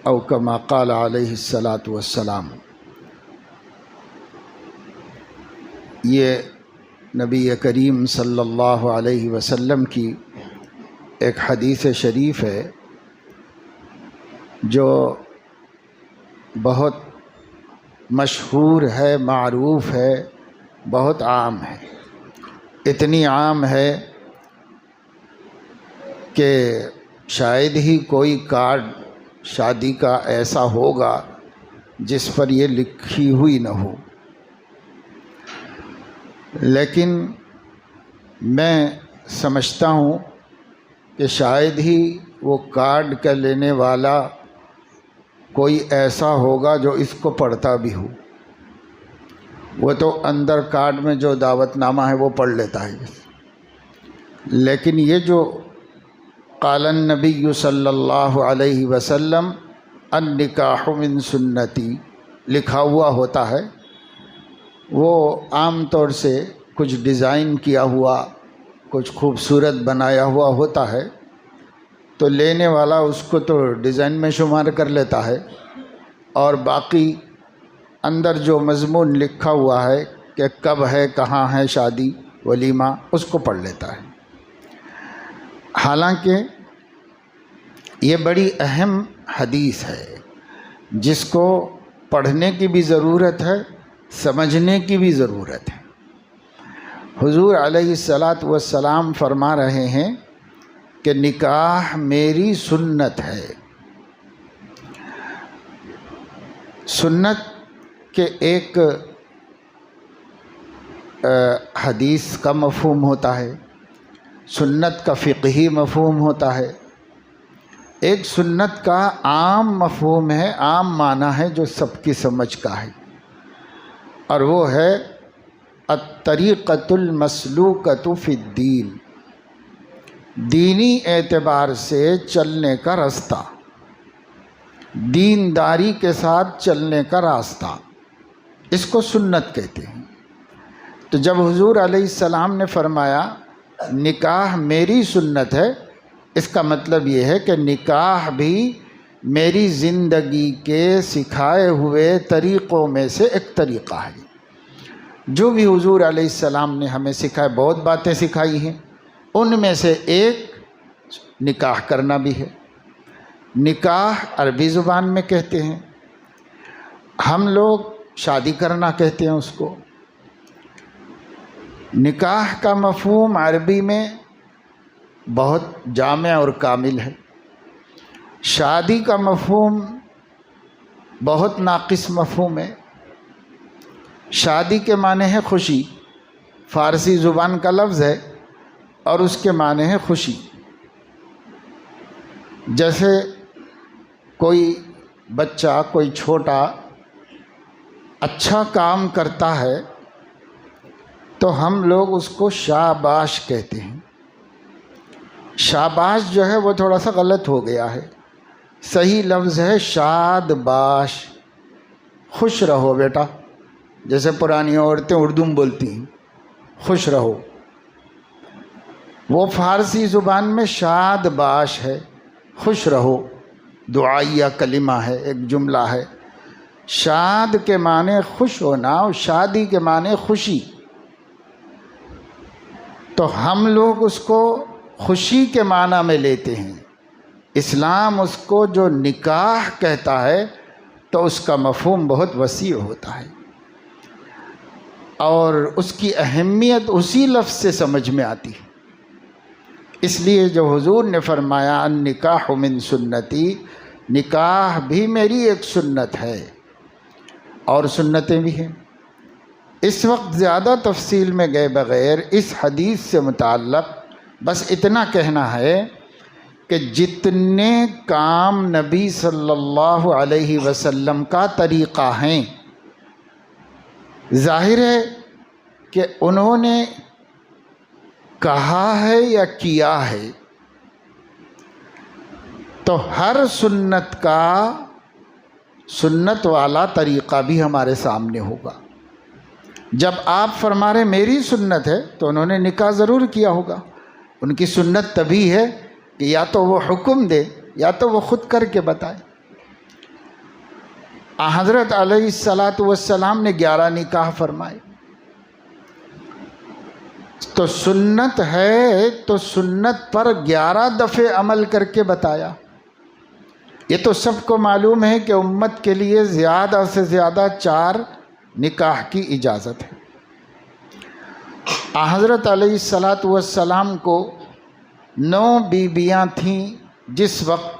او کما قال علیہ الصلاۃ والسلام۔ یہ نبی کریم صلی اللہ علیہ وسلم کی ایک حدیث شریف ہے جو بہت مشہور ہے، معروف ہے، بہت عام ہے۔ اتنی عام ہے کہ شاید ہی کوئی کارڈ شادی کا ایسا ہوگا جس پر یہ لکھی ہوئی نہ ہو، لیکن میں سمجھتا ہوں کہ شاید ہی وہ کارڈ کا لینے والا کوئی ایسا ہوگا جو اس کو پڑھتا بھی ہو۔ وہ تو اندر کارڈ میں جو دعوت نامہ ہے وہ پڑھ لیتا ہے، لیکن یہ جو قال النبی صلی اللہ علیہ وسلم النکاح من سنتی لکھا ہوا ہوتا ہے، وہ عام طور سے کچھ ڈیزائن کیا ہوا، کچھ خوبصورت بنایا ہوا ہوتا ہے، تو لینے والا اس کو تو ڈیزائن میں شمار کر لیتا ہے، اور باقی اندر جو مضمون لکھا ہوا ہے کہ کب ہے، کہاں ہے شادی، ولیمہ، اس کو پڑھ لیتا ہے۔ حالانکہ یہ بڑی اہم حدیث ہے جس کو پڑھنے کی بھی ضرورت ہے، سمجھنے کی بھی ضرورت ہے۔ حضور علیہ الصلاۃ والسلام فرما رہے ہیں کہ نکاح میری سنت ہے۔ سنت کے ایک حدیث کا مفہوم ہوتا ہے، سنت کا فقہی مفہوم ہوتا ہے، ایک سنت کا عام مفہوم ہے، عام معنی ہے جو سب کی سمجھ کا ہے، اور وہ ہے الطریقۃ المسلوکۃ فی الدین، دینی اعتبار سے چلنے کا راستہ، دینداری کے ساتھ چلنے کا راستہ، اس کو سنت کہتے ہیں۔ تو جب حضور علیہ السلام نے فرمایا نکاح میری سنت ہے، اس کا مطلب یہ ہے کہ نکاح بھی میری زندگی کے سکھائے ہوئے طریقوں میں سے ایک طریقہ ہے۔ جو بھی حضور علیہ السلام نے ہمیں سکھائے، بہت باتیں سکھائی ہیں، ان میں سے ایک نکاح کرنا بھی ہے۔ نکاح عربی زبان میں کہتے ہیں، ہم لوگ شادی کرنا کہتے ہیں اس کو۔ نکاح کا مفہوم عربی میں بہت جامع اور کامل ہے، شادی کا مفہوم بہت ناقص مفہوم ہے۔ شادی کے معنی ہے خوشی، فارسی زبان کا لفظ ہے اور اس کے معنی ہے خوشی۔ جیسے کوئی بچہ، کوئی چھوٹا اچھا کام کرتا ہے تو ہم لوگ اس کو شاباش کہتے ہیں۔ شاباش جو ہے وہ تھوڑا سا غلط ہو گیا ہے، صحیح لفظ ہے شاد باش، خوش رہو بیٹا، جیسے پرانی عورتیں اردو میں بولتی ہیں، خوش رہو، وہ فارسی زبان میں شاد باش ہے، خوش رہو، دعائیہ کلمہ ہے، ایک جملہ ہے۔ شاد کے معنی خوش ہونا اور شادی کے معنی خوشی، تو ہم لوگ اس کو خوشی کے معنی میں لیتے ہیں۔ اسلام اس کو جو نکاح کہتا ہے تو اس کا مفہوم بہت وسیع ہوتا ہے، اور اس کی اہمیت اسی لفظ سے سمجھ میں آتی ہے۔ اس لیے جو حضور نے فرمایا النکاح من سنتی، نکاح بھی میری ایک سنت ہے، اور سنتیں بھی ہیں۔ اس وقت زیادہ تفصیل میں گئے بغیر اس حدیث سے متعلق بس اتنا کہنا ہے کہ جتنے کام نبی صلی اللہ علیہ وسلم کا طریقہ ہیں، ظاہر ہے کہ انہوں نے کہا ہے یا کیا ہے، تو ہر سنت کا سنت والا طریقہ بھی ہمارے سامنے ہوگا۔ جب آپ فرما رہے میری سنت ہے تو انہوں نے نکاح ضرور کیا ہوگا۔ ان کی سنت تبھی ہے کہ یا تو وہ حکم دے یا تو وہ خود کر کے بتائے۔ حضرت علیہ الصلاۃ والسلام نے 11 نکاح فرمائے. تو سنت ہے تو سنت پر 11 دفعے عمل کر کے بتایا. یہ تو سب کو معلوم ہے کہ امت کے لیے زیادہ سے زیادہ 4 نکاح کی اجازت ہے. حضرت علیہ الصلاۃ والسلام کو 9 بیویاں تھیں جس وقت.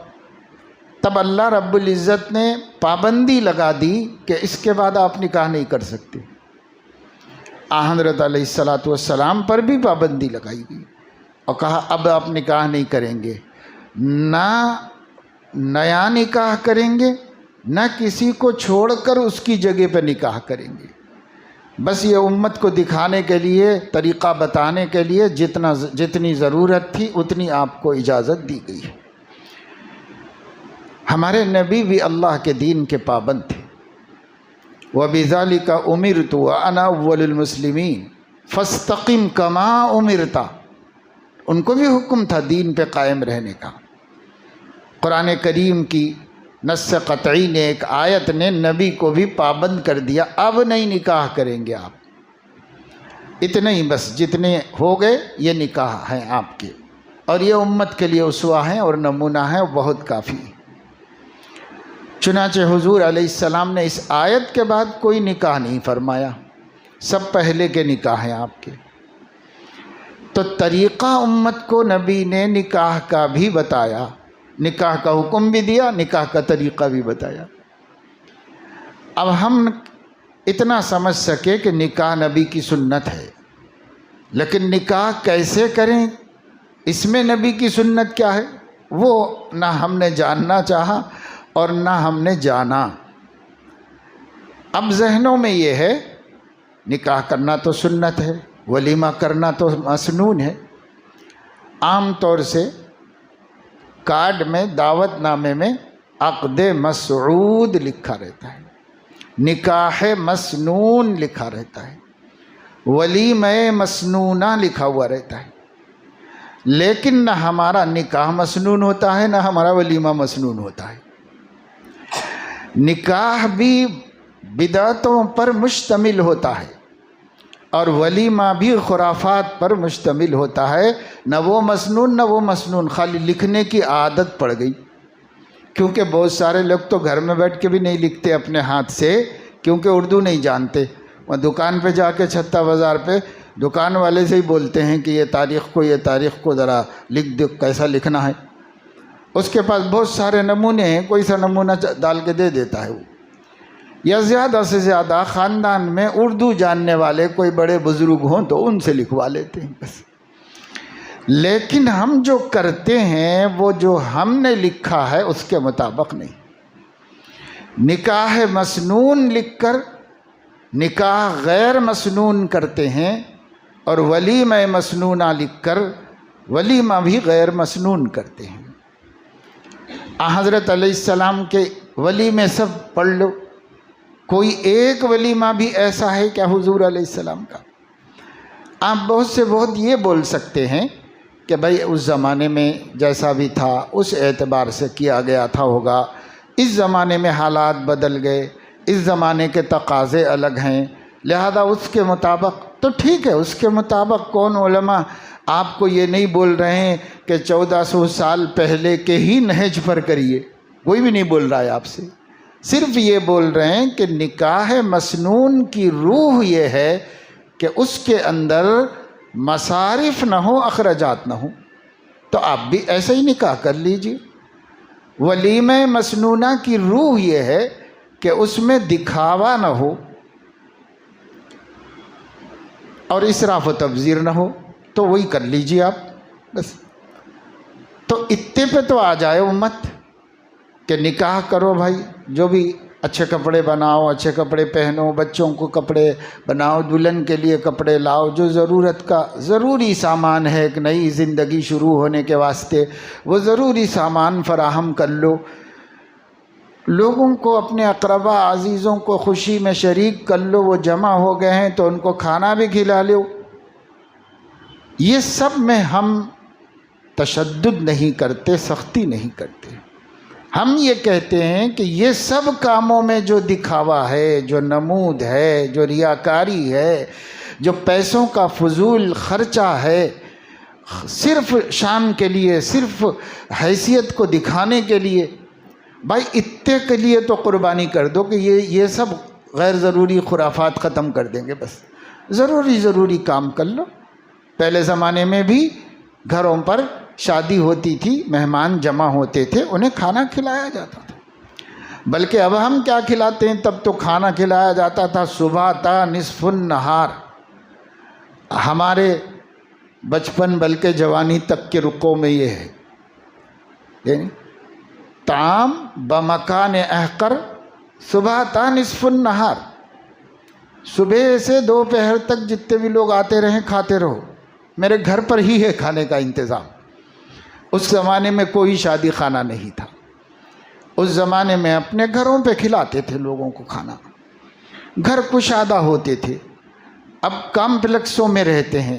تب اللہ رب العزت نے پابندی لگا دی کہ اس کے بعد آپ نکاح نہیں کر سکتے. حضرت علیہ الصلاۃ والسلام پر بھی پابندی لگائی گئی اور کہا اب آپ نکاح نہیں کریں گے، نہ نیا نکاح کریں گے، نہ کسی کو چھوڑ کر اس کی جگہ پہ نکاح کریں گے. بس یہ امت کو دکھانے کے لیے، طریقہ بتانے کے لیے جتنی ضرورت تھی اتنی آپ کو اجازت دی گئی ہے. ہمارے نبی بھی اللہ کے دین کے پابند تھے. وَبِذَلِكَ أُمِرْتُ وَأَنَا أَوَّلُ الْمُسْلِمِينَ فَاسْتَقِمْ كَمَا أُمِرْتَ. ان کو بھی حکم تھا دین پہ قائم رہنے کا. قرآن کریم کی نص قطعی نے، ایک آیت نے نبی کو بھی پابند کر دیا، اب نہیں نکاح کریں گے آپ. اتنے ہی بس جتنے ہو گئے یہ نکاح ہیں آپ کے، اور یہ امت کے لیے اسوہ ہیں اور نمونہ ہیں، بہت کافی. چنانچہ حضور علیہ السلام نے اس آیت کے بعد کوئی نکاح نہیں فرمایا، سب پہلے کے نکاح ہیں آپ کے. تو طریقہ امت کو نبی نے نکاح کا بھی بتایا، نکاح کا حکم بھی دیا، نکاح کا طریقہ بھی بتایا. اب ہم اتنا سمجھ سکے کہ نکاح نبی کی سنت ہے، لیکن نکاح کیسے کریں، اس میں نبی کی سنت کیا ہے، وہ نہ ہم نے جاننا چاہا اور نہ ہم نے جانا. اب ذہنوں میں یہ ہے نکاح کرنا تو سنت ہے، ولیمہ کرنا تو مسنون ہے. عام طور سے کارڈ میں، دعوت نامے میں عقد مسعود لکھا رہتا ہے، نکاح مسنون لکھا رہتا ہے، ولیمہ مسنونہ لکھا ہوا رہتا ہے. لیکن نہ ہمارا نکاح مسنون ہوتا ہے نہ ہمارا ولیمہ مسنون ہوتا ہے. نکاح بھی بدعتوں پر مشتمل ہوتا ہے اور ولیمہ بھی خرافات پر مشتمل ہوتا ہے. نہ وہ مسنون نہ وہ مسنون، خالی لکھنے کی عادت پڑ گئی. کیونکہ بہت سارے لوگ تو گھر میں بیٹھ کے بھی نہیں لکھتے اپنے ہاتھ سے، کیونکہ اردو نہیں جانتے. وہ دکان پہ جا کے چھتہ بازار پہ دکان والے سے ہی بولتے ہیں کہ یہ تاریخ کو ذرا لکھ دو، کیسا لکھنا ہے. اس کے پاس بہت سارے نمونے ہیں، کوئی سا نمونہ ڈال کے دے دیتا ہے وہ. یا زیادہ سے زیادہ خاندان میں اردو جاننے والے کوئی بڑے بزرگ ہوں تو ان سے لکھوا لیتے ہیں بس. لیکن ہم جو کرتے ہیں وہ جو ہم نے لکھا ہے اس کے مطابق نہیں. نکاح مسنون لکھ کر نکاح غیر مسنون کرتے ہیں، اور ولیمہ مسنونہ لکھ کر ولیمہ بھی غیر مسنون کرتے ہیں. حضرت علیہ السلام کے ولیمے سب پڑھ لو، کوئی ایک ولیمہ بھی ایسا ہے کیا حضور علیہ السلام کا؟ آپ بہت سے بہت یہ بول سکتے ہیں کہ بھائی اس زمانے میں جیسا بھی تھا اس اعتبار سے کیا گیا تھا ہوگا، اس زمانے میں حالات بدل گئے، اس زمانے کے تقاضے الگ ہیں، لہذا اس کے مطابق تو ٹھیک ہے. اس کے مطابق کون علماء آپ کو یہ نہیں بول رہے ہیں کہ 1400 سال پہلے کے ہی نہج پر کریے، کوئی بھی نہیں بول رہا ہے آپ سے. صرف یہ بول رہے ہیں کہ نکاح مسنون کی روح یہ ہے کہ اس کے اندر مصارف نہ ہو، اخراجات نہ ہو. تو آپ بھی ایسا ہی نکاح کر لیجیے. ولیمہ مسنونہ کی روح یہ ہے کہ اس میں دکھاوا نہ ہو اور اسراف و تبذیر نہ ہو، تو وہی کر لیجیے آپ بس. تو اتنے پہ تو آ جائے امت کہ نکاح کرو بھائی، جو بھی اچھے کپڑے بناؤ، اچھے کپڑے پہنو، بچوں کو کپڑے بناؤ، دلہن کے لیے کپڑے لاؤ، جو ضرورت کا ضروری سامان ہے ایک نئی زندگی شروع ہونے کے واسطے، وہ ضروری سامان فراہم کر لو. لوگوں کو، اپنے اقربا عزیزوں کو خوشی میں شریک کر لو. وہ جمع ہو گئے ہیں تو ان کو کھانا بھی کھلا لو. یہ سب میں ہم تشدد نہیں کرتے، سختی نہیں کرتے. ہم یہ کہتے ہیں کہ یہ سب کاموں میں جو دکھاوا ہے، جو نمود ہے، جو ریاکاری ہے، جو پیسوں کا فضول خرچہ ہے، صرف شان کے لیے، صرف حیثیت کو دکھانے کے لیے، بھائی اتنے کے لیے تو قربانی کر دو کہ یہ سب غیر ضروری خرافات ختم کر دیں گے، بس ضروری کام کر لو۔ پہلے زمانے میں بھی گھروں پر شادی ہوتی تھی، مہمان جمع ہوتے تھے، انہیں کھانا کھلایا جاتا تھا، بلکہ اب ہم کیا کھلاتے ہیں، تب تو کھانا کھلایا جاتا تھا صبح تا نصف النہار۔ ہمارے بچپن بلکہ جوانی تک کے رکوع میں یہ ہے، یعنی طعام بمکان احقر صبح تا نصف النہار، صبح سے دوپہر تک جتنے بھی لوگ آتے رہیں کھاتے رہو، میرے گھر پر ہی ہے کھانے کا انتظام۔ اس زمانے میں کوئی شادی خانہ نہیں تھا، اس زمانے میں اپنے گھروں پہ کھلاتے تھے لوگوں کو کھانا، گھر کشادہ ہوتے تھے۔ اب کمپلیکسوں میں رہتے ہیں،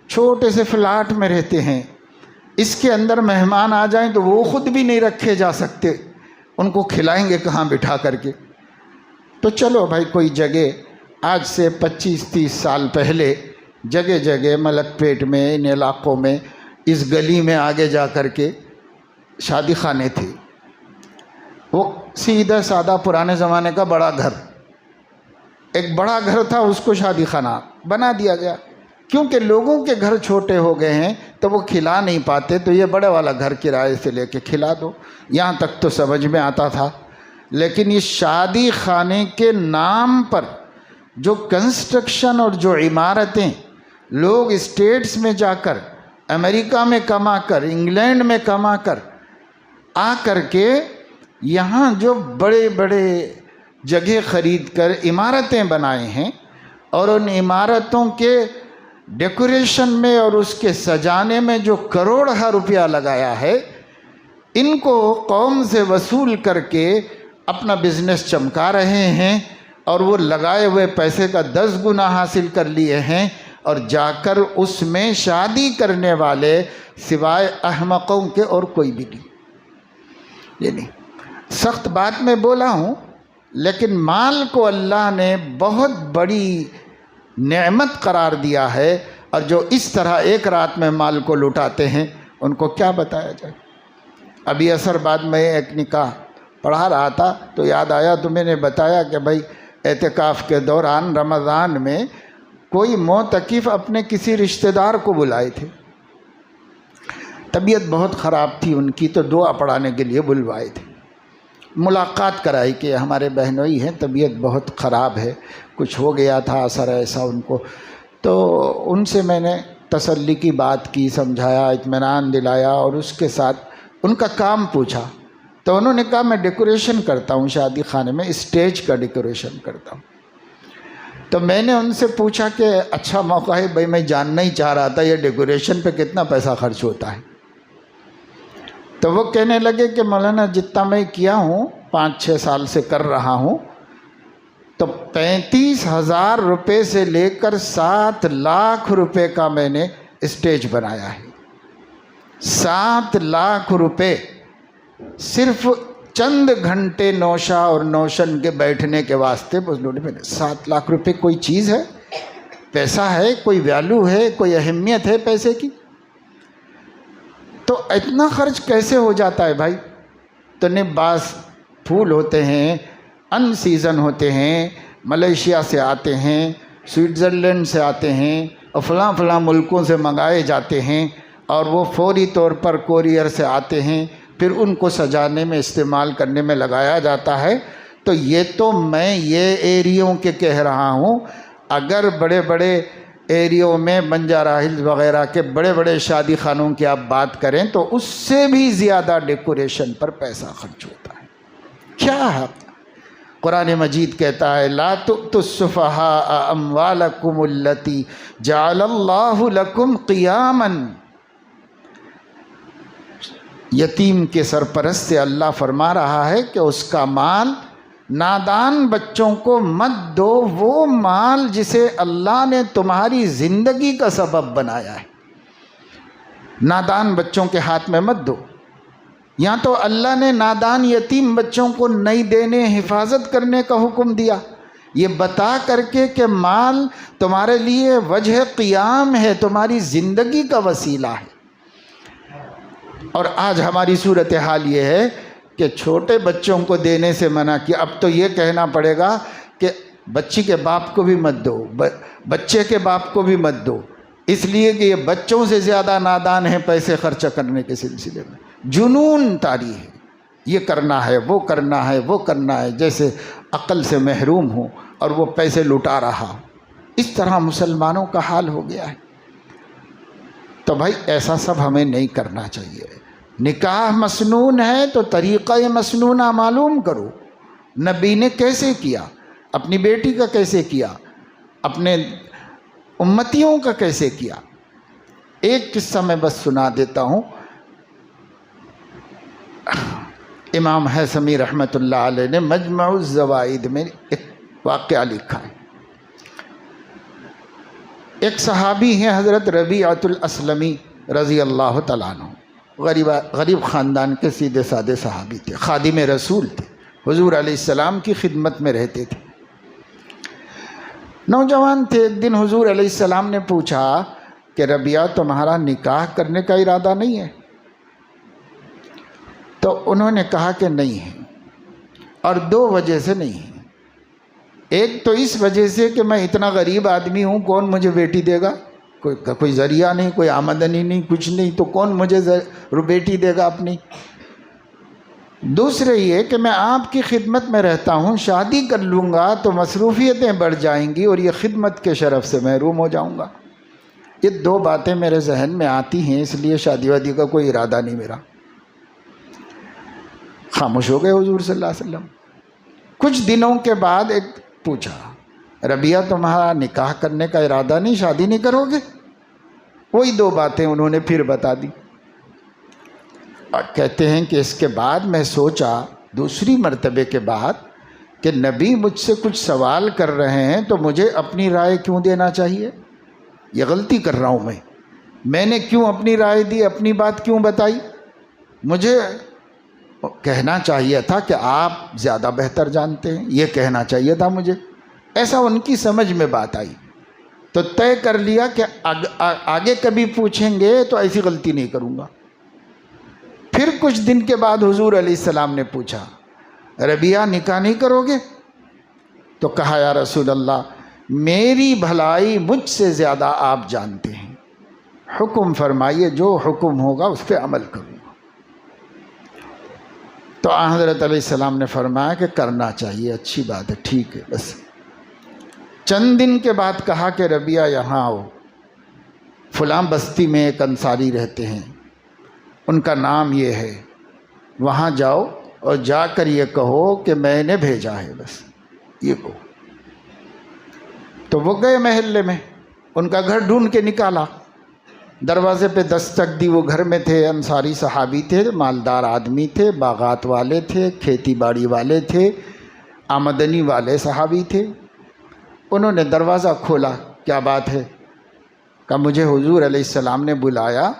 چھوٹے سے فلیٹ میں رہتے ہیں، اس کے اندر مہمان آ جائیں تو وہ خود بھی نہیں رکھے جا سکتے، ان کو کھلائیں گے کہاں بٹھا کر کے؟ تو چلو بھائی کوئی جگہ، آج سے 25-30 سال پہلے جگہ جگہ ملک پیٹ میں، ان علاقوں میں، اس گلی میں آگے جا کر کے شادی خانے تھے۔ وہ سیدھا سادہ پرانے زمانے کا بڑا گھر، ایک بڑا گھر تھا، اس کو شادی خانہ بنا دیا گیا، کیونکہ لوگوں کے گھر چھوٹے ہو گئے ہیں تو وہ کھلا نہیں پاتے، تو یہ بڑے والا گھر کرائے سے لے کے کھلا دو، یہاں تک تو سمجھ میں آتا تھا۔ لیکن یہ شادی خانے کے نام پر جو کنسٹرکشن اور جو عمارتیں لوگ اسٹیٹس میں جا کر، امریکہ میں کما کر، انگلینڈ میں کما کر آ کر کے یہاں جو بڑے بڑے جگہ خرید کر عمارتیں بنائے ہیں، اور ان عمارتوں کے ڈیکوریشن میں اور اس کے سجانے میں جو کروڑہ روپیہ لگایا ہے، ان کو قوم سے وصول کر کے اپنا بزنس چمکا رہے ہیں، اور وہ لگائے ہوئے پیسے کا 10 گنا حاصل کر لیے ہیں، اور جا کر اس میں شادی کرنے والے سوائے احمقوں کے اور کوئی بھی نہیں۔ یعنی سخت بات میں بولا ہوں، لیکن مال کو اللہ نے بہت بڑی نعمت قرار دیا ہے، اور جو اس طرح ایک رات میں مال کو لوٹاتے ہیں ان کو کیا بتایا جائے۔ ابھی عصر بعد میں ایک نکاح پڑھا رہا تھا تو یاد آیا، تو میں نے بتایا کہ بھائی اعتکاف کے دوران رمضان میں کوئی معتکف اپنے کسی رشتہ دار کو بلائے تھے، طبیعت بہت خراب تھی ان کی، تو دعا پڑھانے کے لیے بلوائے تھے، ملاقات کرائی کہ ہمارے بہنوئی ہیں، طبیعت بہت خراب ہے، کچھ ہو گیا تھا اثر ایسا ان کو۔ تو ان سے میں نے تسلی کی بات کی، سمجھایا، اطمینان دلایا، اور اس کے ساتھ ان کا کام پوچھا، تو انہوں نے کہا میں ڈیکوریشن کرتا ہوں، شادی خانے میں اسٹیج کا ڈیکوریشن کرتا ہوں۔ تو میں نے ان سے پوچھا کہ اچھا موقع ہے بھائی، میں جاننا ہی چاہ رہا تھا یہ ڈیکوریشن پہ کتنا پیسہ خرچ ہوتا ہے؟ تو وہ کہنے لگے کہ مولانا جتنا میں کیا ہوں، 5-6 سال سے کر رہا ہوں، تو 35,000 روپے سے لے کر 7 لاکھ روپے کا میں نے اسٹیج بنایا ہے۔ 7 لاکھ روپے صرف چند گھنٹے نوشہ اور نوشن کے بیٹھنے کے واسطے، 7 لاکھ روپے کوئی چیز ہے؟ پیسہ ہے؟ کوئی ویلیو ہے؟ کوئی اہمیت ہے پیسے کی؟ تو اتنا خرچ کیسے ہو جاتا ہے بھائی؟ تو بعض پھول ہوتے ہیں، ان سیزن ہوتے ہیں، ملیشیا سے آتے ہیں، سوئٹزرلینڈ سے آتے ہیں، اور فلاں ملکوں سے منگائے جاتے ہیں، اور وہ فوری طور پر کوریئر سے آتے ہیں، پھر ان کو سجانے میں، استعمال کرنے میں لگایا جاتا ہے۔ تو یہ تو میں یہ ایریوں کے کہہ رہا ہوں، اگر بڑے بڑے ایریوں میں بنجارہ ہلز وغیرہ کے بڑے بڑے شادی خانوں کی آپ بات کریں تو اس سے بھی زیادہ ڈیکوریشن پر پیسہ خرچ ہوتا ہے۔ کیا ہے؟ قرآن مجید کہتا ہے لا تؤتوا السفہاء اموالکم التی جعل اللہ لکم قیاما، یتیم کے سرپرست سے اللہ فرما رہا ہے کہ اس کا مال نادان بچوں کو مت دو، وہ مال جسے اللہ نے تمہاری زندگی کا سبب بنایا ہے، نادان بچوں کے ہاتھ میں مت دو۔ یہاں تو اللہ نے نادان یتیم بچوں کو نہیں دینے، حفاظت کرنے کا حکم دیا، یہ بتا کر کے کہ مال تمہارے لیے وجہ قیام ہے، تمہاری زندگی کا وسیلہ ہے۔ اور آج ہماری صورتحال یہ ہے کہ چھوٹے بچوں کو دینے سے منع کیا، اب تو یہ کہنا پڑے گا کہ بچی کے باپ کو بھی مت دو، بچے کے باپ کو بھی مت دو، اس لیے کہ یہ بچوں سے زیادہ نادان ہے پیسے خرچہ کرنے کے سلسلے میں، جنون طاری ہے، یہ کرنا ہے، وہ کرنا ہے، وہ کرنا ہے، جیسے عقل سے محروم ہو اور وہ پیسے لٹا رہا ہو۔ اس طرح مسلمانوں کا حال ہو گیا ہے۔ تو بھائی ایسا سب ہمیں نہیں کرنا چاہیے۔ نکاح مسنون ہے تو طریقہ مسنونہ معلوم کرو، نبی نے کیسے کیا، اپنی بیٹی کا کیسے کیا، اپنے امتیوں کا کیسے کیا۔ ایک قصہ میں بس سنا دیتا ہوں۔ امام حیثمی رحمۃ اللہ علیہ نے مجمع الزوائد میں ایک واقعہ لکھا ہے۔ ایک صحابی ہیں حضرت ربیعۃ الاسلمی رضی اللہ تعالیٰ عنہ، غریب خاندان کے سیدھے سادے صحابی تھے، خادم رسول تھے، حضور علیہ السلام کی خدمت میں رہتے تھے، نوجوان تھے۔ ایک دن حضور علیہ السلام نے پوچھا کہ ربیعہ تمہارا نکاح کرنے کا ارادہ نہیں ہے؟ تو انہوں نے کہا کہ نہیں ہے، اور دو وجہ سے نہیں ہے۔ ایک تو اس وجہ سے کہ میں اتنا غریب آدمی ہوں، کون مجھے بیٹی دے گا، کوئی ذریعہ نہیں، کوئی آمدنی نہیں، کچھ نہیں، تو کون مجھے بیٹی دے گا اپنی۔ دوسرے یہ کہ میں آپ کی خدمت میں رہتا ہوں، شادی کر لوں گا تو مصروفیتیں بڑھ جائیں گی اور یہ خدمت کے شرف سے محروم ہو جاؤں گا۔ یہ دو باتیں میرے ذہن میں آتی ہیں، اس لیے شادی وادی کا کوئی ارادہ نہیں میرا۔ خاموش ہو گئے حضور صلی اللہ علیہ وسلم۔ کچھ دنوں کے بعد ایک پوچھا، ربیعہ تمہارا نکاح کرنے کا ارادہ نہیں، شادی نہیں کرو گے؟ وہی دو باتیں انہوں نے پھر بتا دی۔ اور کہتے ہیں کہ اس کے بعد میں سوچا دوسری مرتبے کے بعد کہ نبی مجھ سے کچھ سوال کر رہے ہیں تو مجھے اپنی رائے کیوں دینا چاہیے؟ یہ غلطی کر رہا ہوں میں نے کیوں اپنی رائے دی، اپنی بات کیوں بتائی؟ مجھے کہنا چاہیے تھا کہ آپ زیادہ بہتر جانتے ہیں، یہ کہنا چاہیے تھا مجھے۔ ایسا ان کی سمجھ میں بات آئی تو طے کر لیا کہ آگے کبھی پوچھیں گے تو ایسی غلطی نہیں کروں گا۔ پھر کچھ دن کے بعد حضور علیہ السلام نے پوچھا، ربیعہ نکاح نہیں کرو گے؟ تو کہا یا رسول اللہ، میری بھلائی مجھ سے زیادہ آپ جانتے ہیں، حکم فرمائیے، جو حکم ہوگا اس پہ عمل کروں گا۔ تو حضرت علیہ السلام نے فرمایا کہ کرنا چاہیے، اچھی بات ہے، ٹھیک ہے بس۔ چند دن کے بعد کہا کہ ربیعہ یہاں آؤ، فلاں بستی میں ایک انصاری رہتے ہیں، ان کا نام یہ ہے، وہاں جاؤ اور جا کر یہ کہو کہ میں نے بھیجا ہے، بس یہ کہو۔ تو وہ گئے محلے میں، ان کا گھر ڈھونڈ کے نکالا، دروازے پہ دستک دی، وہ گھر میں تھے، انصاری صحابی تھے، مالدار آدمی تھے، باغات والے تھے، کھیتی باڑی والے تھے، آمدنی والے صحابی تھے۔ انہوں نے دروازہ کھولا، کیا بات ہے؟ کہ مجھے حضور علیہ السلام نے بلایا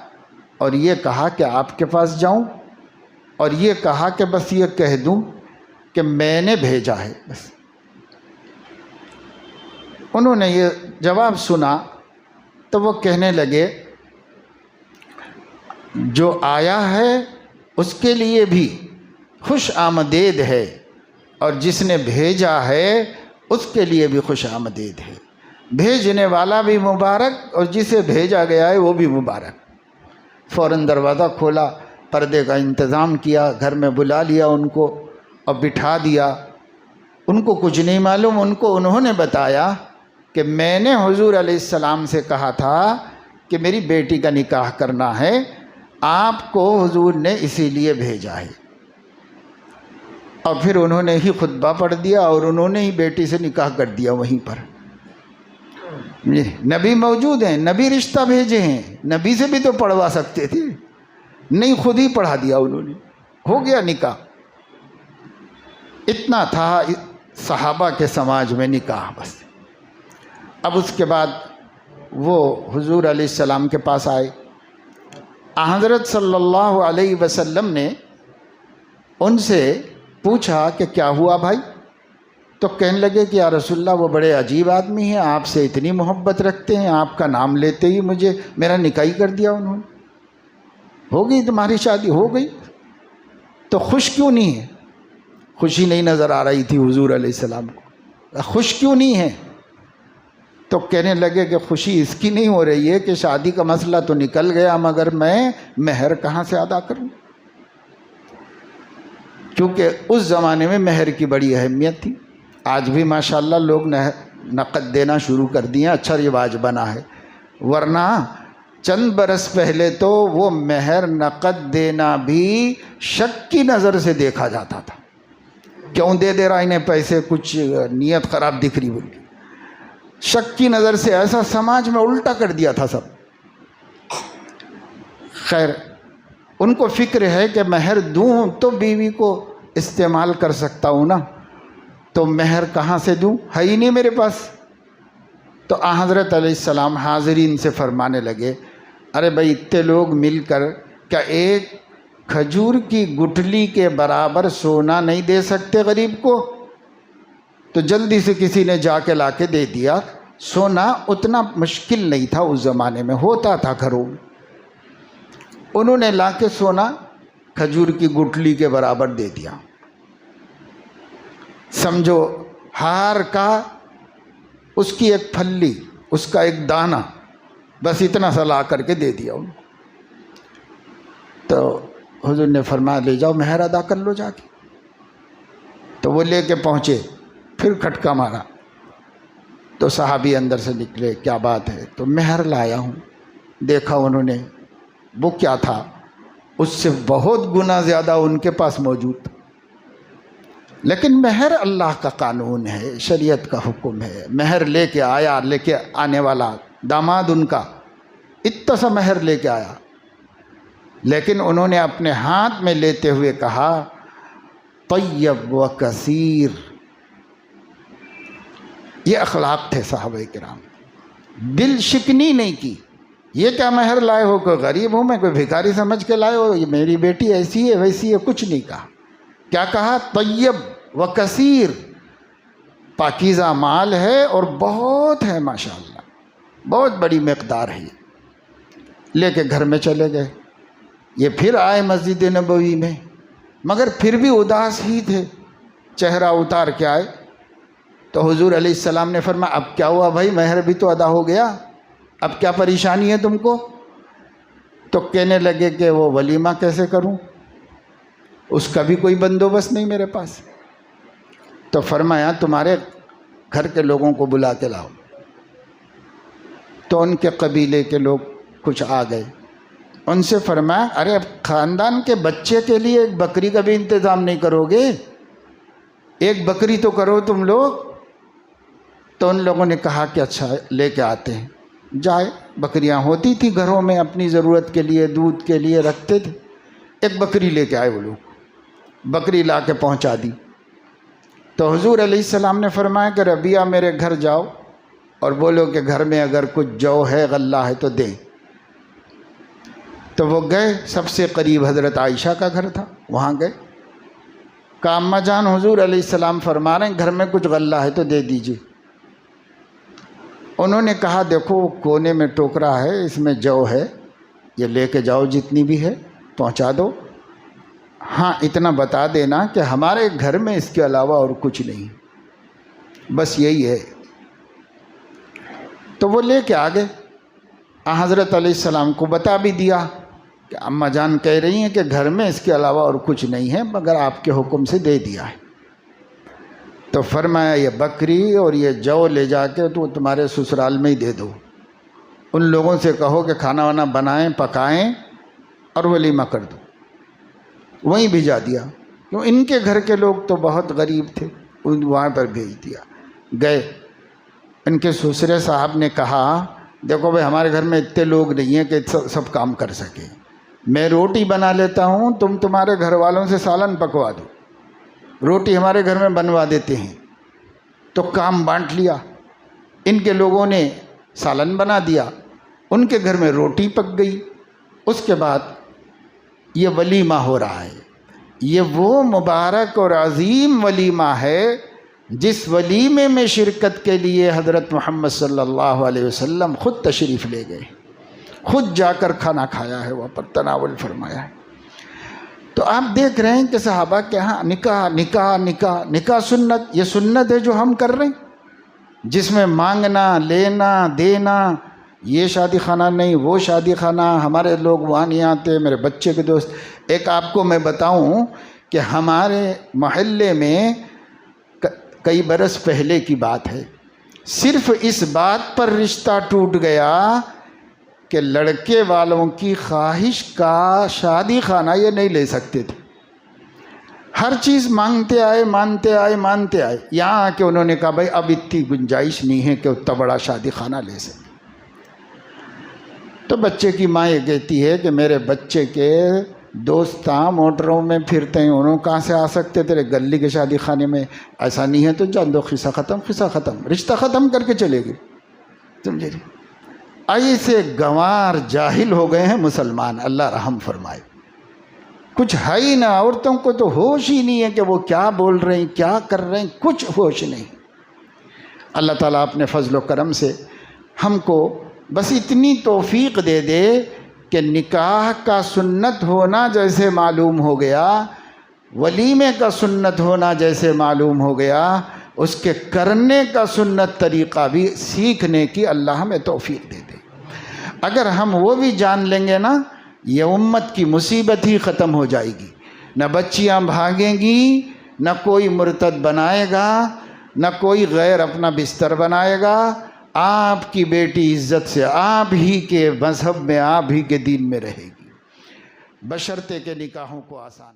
اور یہ کہا کہ آپ کے پاس جاؤں، اور یہ کہا کہ بس یہ کہہ دوں کہ میں نے بھیجا ہے، بس۔ انہوں نے یہ جواب سنا تو وہ کہنے لگے، جو آیا ہے اس کے لیے بھی خوش آمدید ہے، اور جس نے بھیجا ہے اس کے لیے بھی خوش آمدید ہے۔ بھیجنے والا بھی مبارک اور جسے بھیجا گیا ہے وہ بھی مبارک۔ فوراً دروازہ کھولا، پردے کا انتظام کیا، گھر میں بلا لیا ان کو اور بٹھا دیا۔ ان کو کچھ نہیں معلوم، ان کو انہوں نے بتایا کہ میں نے حضور علیہ السلام سے کہا تھا کہ میری بیٹی کا نکاح کرنا ہے، آپ کو حضور نے اسی لیے بھیجا ہے۔ اور پھر انہوں نے ہی خطبہ پڑھ دیا اور انہوں نے ہی بیٹی سے نکاح کر دیا وہیں پر۔ نبی موجود ہیں، نبی رشتہ بھیجے ہیں، نبی سے بھی تو پڑھوا سکتے تھے، نہیں خود ہی پڑھا دیا انہوں نے، ہو گیا نکاح۔ اتنا تھا صحابہ کے سماج میں نکاح، بس۔ اب اس کے بعد وہ حضور علیہ السلام کے پاس آئے۔ حضرت صلی اللہ علیہ وسلم نے ان سے پوچھا کہ کیا ہوا بھائی؟ تو کہنے لگے کہ یا رسول اللہ وہ بڑے عجیب آدمی ہیں، آپ سے اتنی محبت رکھتے ہیں، آپ کا نام لیتے ہی مجھے میرا نکاح کر دیا انہوں نے، ہو گئی تمہاری شادی ہو گئی، تو خوش کیوں نہیں ہے؟ خوشی نہیں نظر آ رہی تھی حضور علیہ السلام کو، خوش کیوں نہیں ہے؟ تو کہنے لگے کہ خوشی اس کی نہیں ہو رہی ہے کہ شادی کا مسئلہ تو نکل گیا، مگر میں مہر کہاں سے ادا کروں؟ کیونکہ اس زمانے میں مہر کی بڑی اہمیت تھی۔ آج بھی ماشاءاللہ لوگ نقد دینا شروع کر دیے، اچھا رواج بنا ہے، ورنہ چند برس پہلے تو وہ مہر نقد دینا بھی شک کی نظر سے دیکھا جاتا تھا، کیوں دے رہا انہیں پیسے، کچھ نیت خراب دکھ رہی بول کے، شک کی نظر سے ایسا سماج میں الٹا کر دیا تھا سب۔ خیر، ان کو فکر ہے کہ مہر دوں تو بیوی کو استعمال کر سکتا ہوں نا، تو مہر کہاں سے دوں، ہے ہی نہیں میرے پاس۔ تو حضرت علیہ السلام حاضرین سے فرمانے لگے، ارے بھائی اتنے لوگ مل کر کیا ایک کھجور کی گٹھلی کے برابر سونا نہیں دے سکتے غریب کو؟ تو جلدی سے کسی نے جا کے لا کے دے دیا۔ سونا اتنا مشکل نہیں تھا اس زمانے میں، ہوتا تھا گھروں میں، انہوں نے لا کے سونا کھجور کی گٹھلی کے برابر دے دیا، سمجھو ہار کا اس کی ایک پھلی، اس کا ایک دانہ، بس اتنا سا لا کر کے دے دیا ان کو۔ تو حضور نے فرمایا لے جاؤ مہر ادا کر لو جا کے۔ تو وہ لے کے پہنچے، پھر کھٹکا مارا تو صحابی اندر سے نکلے، کیا بات ہے؟ تو مہر لایا ہوں۔ دیکھا انہوں نے وہ کیا تھا، اس سے بہت گنا زیادہ ان کے پاس موجود تھا، لیکن مہر اللہ کا قانون ہے، شریعت کا حکم ہے۔ مہر لے کے آیا، لے کے آنے والا داماد ان کا اتنا سا مہر لے کے آیا، لیکن انہوں نے اپنے ہاتھ میں لیتے ہوئے کہا طیب و کثیر۔ یہ اخلاق تھے صحابہ کرام، دل شکنی نہیں کی، یہ کیا مہر لائے ہو، کوئی غریب ہوں میں، کوئی بھکاری سمجھ کے لائے ہو، یہ میری بیٹی ایسی ہے ویسی ہے، کچھ نہیں کہا۔ کیا کہا؟ طیب و کثیر، پاکیزہ مال ہے اور بہت ہے ماشاءاللہ، بہت بڑی مقدار ہے۔ لے کے گھر میں چلے گئے، یہ پھر آئے مسجد نبوی میں، مگر پھر بھی اداس ہی تھے، چہرہ اتار کے آئے۔ تو حضور علیہ السلام نے فرمایا اب کیا ہوا بھائی، مہر بھی تو ادا ہو گیا، اب کیا پریشانی ہے تم کو؟ تو کہنے لگے کہ وہ ولیمہ کیسے کروں، اس کا بھی کوئی بندوبست نہیں میرے پاس۔ تو فرمایا تمہارے گھر کے لوگوں کو بلا کے لاؤ۔ تو ان کے قبیلے کے لوگ کچھ آ گئے، ان سے فرمایا ارے اب خاندان کے بچے کے لیے ایک بکری کا بھی انتظام نہیں کرو گے، ایک بکری تو کرو تم لوگ۔ تو ان لوگوں نے کہا کہ اچھا لے کے آتے ہیں۔ جائے، بکریاں ہوتی تھی گھروں میں، اپنی ضرورت کے لیے دودھ کے لیے رکھتے تھے، ایک بکری لے کے آئے وہ لوگ، بکری لا کے پہنچا دی۔ تو حضور علیہ السلام نے فرمایا کہ ربیہ میرے گھر جاؤ اور بولو کہ گھر میں اگر کچھ جو ہے غلہ ہے تو دیں۔ تو وہ گئے، سب سے قریب حضرت عائشہ کا گھر تھا، وہاں گئے، کہا اماں جان حضور علیہ السلام فرما رہے ہیں گھر میں کچھ غلہ ہے تو دے دیجیے۔ انہوں نے کہا دیکھو کونے میں ٹوکرا ہے، اس میں جو ہے یہ لے کے جاؤ، جتنی بھی ہے پہنچا دو، ہاں اتنا بتا دینا کہ ہمارے گھر میں اس کے علاوہ اور کچھ نہیں، بس یہی ہے۔ تو وہ لے کے آ گئے، حضرت علیہ السلام کو بتا بھی دیا کہ اماں جان کہہ رہی ہیں کہ گھر میں اس کے علاوہ اور کچھ نہیں ہے، مگر آپ کے حکم سے دے دیا ہے۔ تو فرمایا یہ بکری اور یہ جو لے جا کے تو تمہارے سسرال میں ہی دے دو، ان لوگوں سے کہو کہ کھانا وانا بنائیں پکائیں اور ولیمہ کر دو، وہیں بھیجا دیا، کیوں ان کے گھر کے لوگ تو بہت غریب تھے، وہاں پر بھیج دیا۔ گئے، ان کے سسرے صاحب نے کہا دیکھو بھائی ہمارے گھر میں اتنے لوگ نہیں ہیں کہ سب کام کر سکیں، میں روٹی بنا لیتا ہوں، تم تمہارے گھر والوں سے سالن پکوا دو، روٹی ہمارے گھر میں بنوا دیتے ہیں۔ تو کام بانٹ لیا، ان کے لوگوں نے سالن بنا دیا، ان کے گھر میں روٹی پک گئی۔ اس کے بعد یہ ولیمہ ہو رہا ہے، یہ وہ مبارک اور عظیم ولیمہ ہے جس ولیمے میں شرکت کے لیے حضرت محمد صلی اللہ علیہ وسلم خود تشریف لے گئے، خود جا کر کھانا کھایا ہے، وہاں پر تناول فرمایا ہے۔ تو آپ دیکھ رہے ہیں کہ صحابہ کے ہاں نکاح نکاح نکاح نکاح سنت، یہ سنت ہے جو ہم کر رہے ہیں، جس میں مانگنا لینا دینا، یہ شادی خانہ نہیں وہ شادی خانہ، ہمارے لوگ وہاں نہیں آتے، میرے بچے کے دوست۔ ایک آپ کو میں بتاؤں کہ ہمارے محلے میں کئی برس پہلے کی بات ہے، صرف اس بات پر رشتہ ٹوٹ گیا کہ لڑکے والوں کی خواہش کا شادی خانہ یہ نہیں لے سکتے تھے، ہر چیز مانگتے آئے مانتے آئے مانتے آئے، یہاں کہ انہوں نے کہا بھائی اب اتنی گنجائش نہیں ہے کہ اتنا بڑا شادی خانہ لے سکے۔ تو بچے کی ماں یہ کہتی ہے کہ میرے بچے کے دوست موٹروں میں پھرتے ہیں، انہوں کہاں سے آ سکتے تیرے گلی کے شادی خانے میں؟ ایسا نہیں ہے تو جان دو، قصہ ختم، قصہ ختم، رشتہ ختم کر کے چلے گئے۔ سمجھے جی؟ ایسے گنوار جاہل ہو گئے ہیں مسلمان، اللہ رحم فرمائے۔ کچھ ہے ہی نہ، عورتوں کو تو ہوش ہی نہیں ہے کہ وہ کیا بول رہے ہیں کیا کر رہے ہیں، کچھ ہوش نہیں۔ اللہ تعالیٰ اپنے فضل و کرم سے ہم کو بس اتنی توفیق دے دے کہ نکاح کا سنت ہونا جیسے معلوم ہو گیا، ولیمے کا سنت ہونا جیسے معلوم ہو گیا، اس کے کرنے کا سنت طریقہ بھی سیکھنے کی اللہ ہمیں توفیق دے دے۔ اگر ہم وہ بھی جان لیں گے نا، یہ امت کی مصیبت ہی ختم ہو جائے گی، نہ بچیاں بھاگیں گی، نہ کوئی مرتد بنائے گا، نہ کوئی غیر اپنا بستر بنائے گا۔ آپ کی بیٹی عزت سے آپ ہی کے مذہب میں آپ ہی کے دین میں رہے گی، بشرطے کے نکاحوں کو آسان